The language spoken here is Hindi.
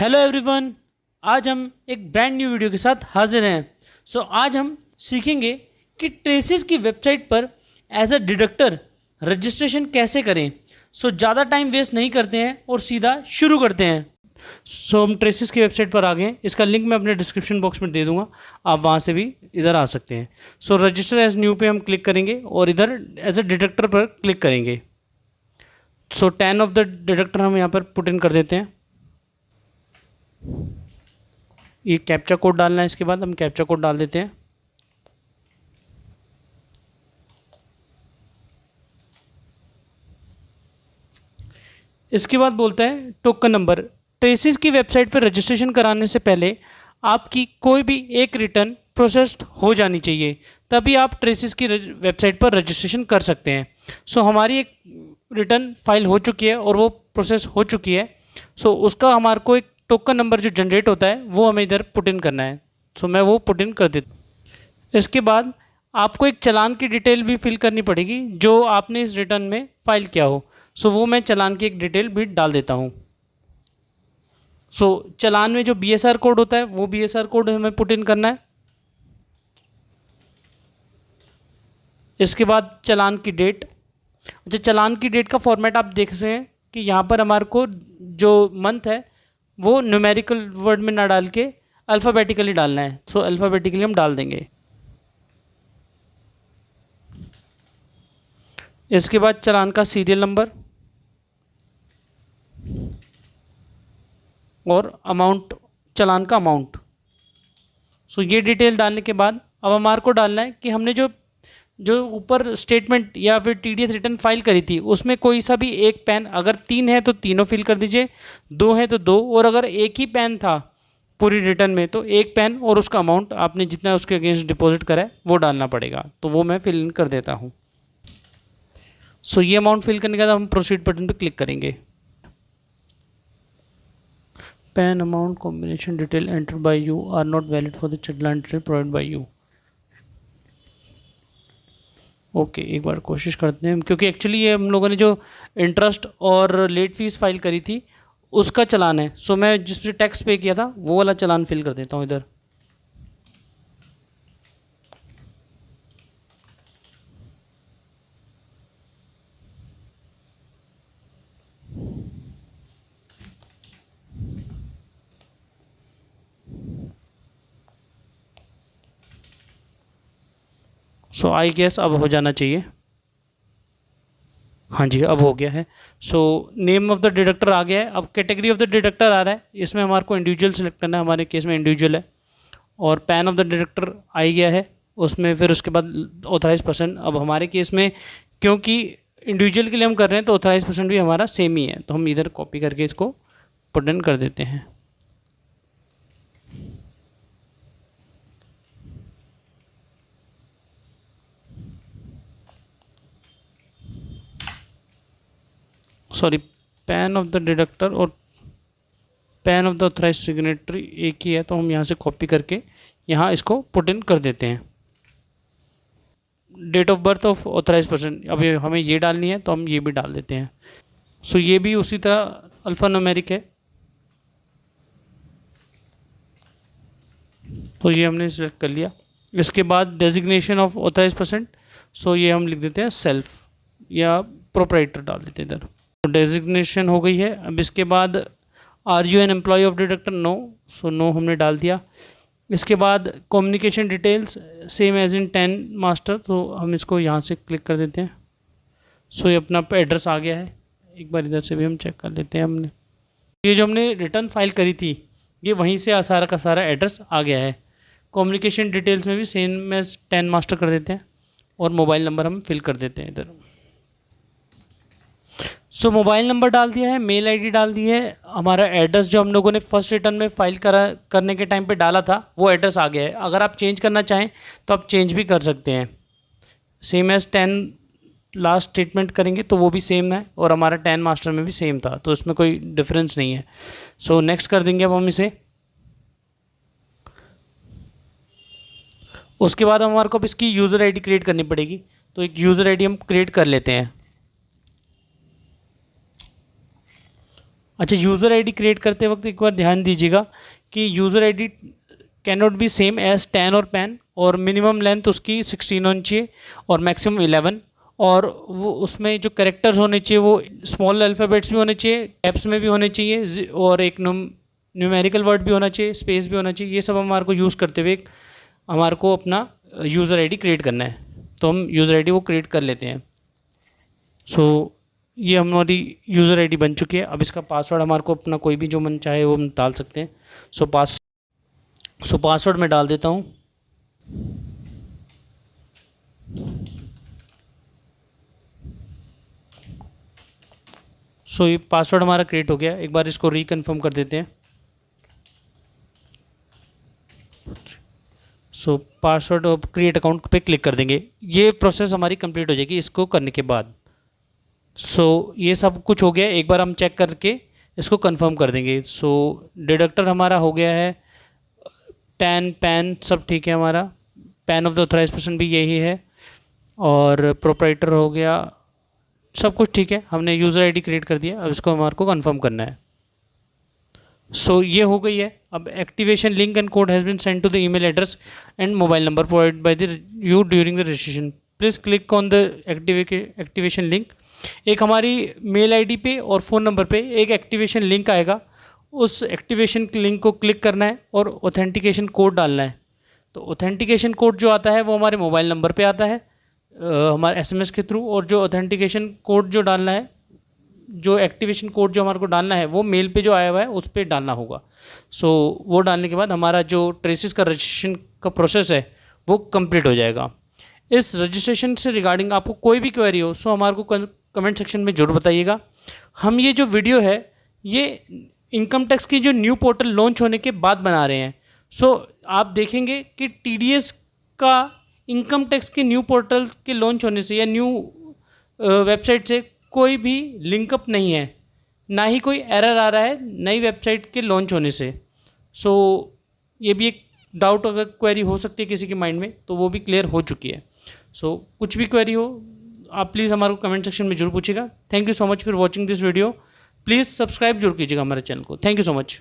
Hello everyone. आज हम एक ब्रांड न्यू वीडियो के साथ हाजिर हैं। आज हम सीखेंगे कि ट्रेसिस की वेबसाइट पर एज अ डिडक्टर रजिस्ट्रेशन कैसे करें। ज़्यादा टाइम वेस्ट नहीं करते हैं और सीधा शुरू करते हैं। हम ट्रेसिस की वेबसाइट पर आ गए हैं। इसका लिंक मैं अपने डिस्क्रिप्शन बॉक्स में दे दूंगा, आप वहाँ से भी इधर आ सकते हैं। रजिस्टर एज न्यू पे हम क्लिक करेंगे और इधर एज अ डिडक्टर पर क्लिक करेंगे। 10 ऑफ द डिडक्टर हम यहाँ पर पुट इन कर देते हैं। ये कैप्चा कोड डालना है, इसके बाद हम कैप्चा कोड डाल देते हैं। इसके बाद बोलता है टोकन नंबर। ट्रेसिस की वेबसाइट पर रजिस्ट्रेशन कराने से पहले आपकी कोई भी एक रिटर्न प्रोसेस्ड हो जानी चाहिए, तभी आप ट्रेसिस की वेबसाइट पर रजिस्ट्रेशन कर सकते हैं। हमारी एक रिटर्न फाइल हो चुकी है और वो प्रोसेस हो चुकी है। उसका हमारे को एक टोकन नंबर जो जनरेट होता है वो हमें इधर पुट इन करना है। मैं वो पुट इन कर देता हूँ। इसके बाद आपको एक चालान की डिटेल भी फिल करनी पड़ेगी जो आपने इस रिटर्न में फ़ाइल किया हो। वो मैं चालान की एक डिटेल भी डाल देता हूँ। चालान में जो BSR कोड होता है वो BSR कोड हमें पुट इन करना है। इसके बाद चालान की डेट। अच्छा, चालान की डेट का फॉर्मेट आप देख रहे हैं कि यहाँ पर हमारे को जो मंथ है वो न्यूमेरिकल वर्ड में ना डाल के अल्फ़ाबेटिकली डालना है। अल्फ़ाबेटिकली हम डाल देंगे। इसके बाद चालान का सीरियल नंबर और अमाउंट, चालान का अमाउंट। ये डिटेल डालने के बाद अब हमारे को डालना है कि हमने जो जो ऊपर स्टेटमेंट या फिर TDS रिटर्न फाइल करी थी उसमें कोई सा भी एक पैन, अगर 3 है तो तीनों फिल कर दीजिए, 2 है तो 2, और अगर एक ही पैन था पूरी रिटर्न में तो एक पैन और उसका अमाउंट आपने जितना उसके अगेंस्ट डिपॉजिट करा है वो डालना पड़ेगा। तो वो मैं फिल इन कर देता हूँ। ये अमाउंट फिल करने के बाद हम प्रोसीड बटन पर क्लिक करेंगे। PAN amount combination detail enter by you are not valid for the challan detail provide by you. Okay, एक बार कोशिश करते हैं, क्योंकि एक्चुअली ये हम लोगों ने जो इंटरेस्ट और लेट फीस फाइल करी थी उसका चालान है। मैं जिससे टैक्स पे किया था वो वाला चालान फिल कर देता हूँ इधर। आई गेस अब हो जाना चाहिए। हाँ जी, अब हो गया है। नेम ऑफ द डिडक्टर आ गया है। अब कैटेगरी ऑफ द डिडक्टर आ रहा है, इसमें हमारे को इंडिविजुअल सेलेक्ट करना है। हमारे केस में इंडिविजुअल है। और पैन ऑफ द डिडक्टर आ गया है उसमें। फिर उसके बाद ऑथराइज पर्सन। अब हमारे केस में क्योंकि इंडिविजुअल के लिए हम कर रहे हैं तो ऑथराइज पर्सन भी हमारा सेम ही है, तो हम इधर कॉपी करके इसको पुट इन कर देते हैं। Sorry, PAN of the deductor और PAN of the authorise signatory एक ही है, तो हम यहाँ से कॉपी करके यहाँ इसको पुट इन कर देते हैं। Date of birth of authorise person, अब ये हमें ये डालनी है तो हम ये भी डाल देते हैं। ये भी उसी तरह अल्फ़ा न्यूमेरिक है, तो ये हमने सिलेक्ट कर लिया। इसके बाद डेजिग्नेशन ऑफ ऑथराइज पर्सन, ये हम लिख देते हैं सेल्फ या प्रोप्राइटर डाल देते हैं इधर। डेजिग्नेशन हो गई है। अब इसके बाद are you an employ of deductor, no. No हमने डाल दिया। इसके बाद communication details same as in 10 master, तो हम इसको यहाँ से क्लिक कर देते हैं। ये अपना एड्रेस आ गया है। एक बार इधर से भी हम चेक कर लेते हैं। हमने ये जो हमने रिटर्न फाइल करी थी ये वहीं से सारा का सारा एड्रेस आ गया है। कम्युनिकेशन डिटेल्स में भी सेम एज 10 मास्टर कर देते हैं और मोबाइल नंबर हम फिल कर देते हैं इधर। मोबाइल नंबर डाल दिया है, मेल आईडी डाल दी है। हमारा एड्रेस जो हम लोगों ने फर्स्ट रिटर्न में फाइल करने के टाइम पे डाला था वो एड्रेस आ गया है। अगर आप चेंज करना चाहें तो आप चेंज भी कर सकते हैं। सेम एज 10 लास्ट स्टेटमेंट करेंगे तो वो भी सेम है और हमारा 10 मास्टर में भी सेम था, तो उसमें कोई डिफरेंस नहीं है। नेक्स्ट कर देंगे अब हम इसे। उसके बाद हमारे को अब इसकी यूज़र आईडी क्रिएट करनी पड़ेगी, तो एक यूज़र आईडी हम क्रिएट कर लेते हैं। अच्छा, यूज़र आईडी क्रिएट करते वक्त एक बार ध्यान दीजिएगा कि user ID can not be same as TAN और पैन, और मिनिमम लेंथ उसकी 16 होनी चाहिए और मैक्सिमम 11, और वो उसमें जो कैरेक्टर्स होने चाहिए वो स्मॉल अल्फ़ाबेट्स भी होने चाहिए, कैप्स में भी होने चाहिए, और एक न्यूमेरिकल वर्ड भी होना चाहिए, स्पेस भी होना चाहिए। ये सब हमारे को यूज़ करते हुए हमारे को अपना यूज़र आईडी क्रिएट करना है, तो हम यूज़र आईडी वो क्रिएट कर लेते हैं। सो ये हमारी यूज़र आईडी बन चुकी है। अब इसका पासवर्ड हमारे को अपना कोई भी जो मन चाहे वो हम डाल सकते हैं। सो पासवर्ड मैं डाल देता हूँ। सो ये पासवर्ड हमारा क्रिएट हो गया। एक बार इसको रिकन्फर्म कर देते हैं। सो पासवर्ड और क्रिएट अकाउंट पे क्लिक कर देंगे। ये प्रोसेस हमारी कंप्लीट हो जाएगी इसको करने के बाद। सो ये सब कुछ हो गया। एक बार हम चेक करके इसको कंफर्म कर देंगे। सो डिडक्टर हमारा हो गया है, टैन पैन सब ठीक है हमारा, PAN of the authorise person भी यही है, और प्रोप्राइटर हो गया, सब कुछ ठीक है। हमने यूज़र आईडी क्रिएट कर दिया। अब इसको हमारे को कंफर्म करना है। सो ये हो गई है। अब activation link and code has been send to the email address and mobile number provided by the you during the registration. Please click on the activation link. एक हमारी मेल आईडी पे और फ़ोन नंबर पे एक एक्टिवेशन लिंक आएगा, उस एक्टिवेशन लिंक को क्लिक करना है और ऑथेंटिकेशन कोड डालना है। तो ऑथेंटिकेशन कोड जो आता है वो हमारे मोबाइल नंबर पे आता है हमारे एसएमएस के थ्रू, और जो ऑथेंटिकेशन कोड जो डालना है, जो एक्टिवेशन कोड जो हमारे को डालना है वो मेल पे जो आया हुआ है उस पर डालना होगा। सो वो डालने के बाद हमारा जो ट्रेसिस का रजिस्ट्रेशन का प्रोसेस है वो कंप्लीट हो जाएगा। इस रजिस्ट्रेशन से रिगार्डिंग आपको कोई भी क्वेरी हो सो हमारे को कमेंट सेक्शन में ज़रूर बताइएगा। हम ये जो वीडियो है ये इनकम टैक्स की जो न्यू पोर्टल लॉन्च होने के बाद बना रहे हैं। सो आप देखेंगे कि टीडीएस का इनकम टैक्स के न्यू पोर्टल के लॉन्च होने से या न्यू वेबसाइट से कोई भी लिंकअप नहीं है, ना ही कोई एरर आ रहा है नई वेबसाइट के लॉन्च होने से। सो ये भी एक डाउट अगर क्वेरी हो सकती है किसी के माइंड में तो वो भी क्लियर हो चुकी है। सो कुछ भी क्वेरी हो आप प्लीज़ हमारे को कमेंट सेक्शन में जरूर पूछिएगा। Thank you so much for watching this video. Please subscribe जरूर कीजिएगा हमारे चैनल को। Thank you so much.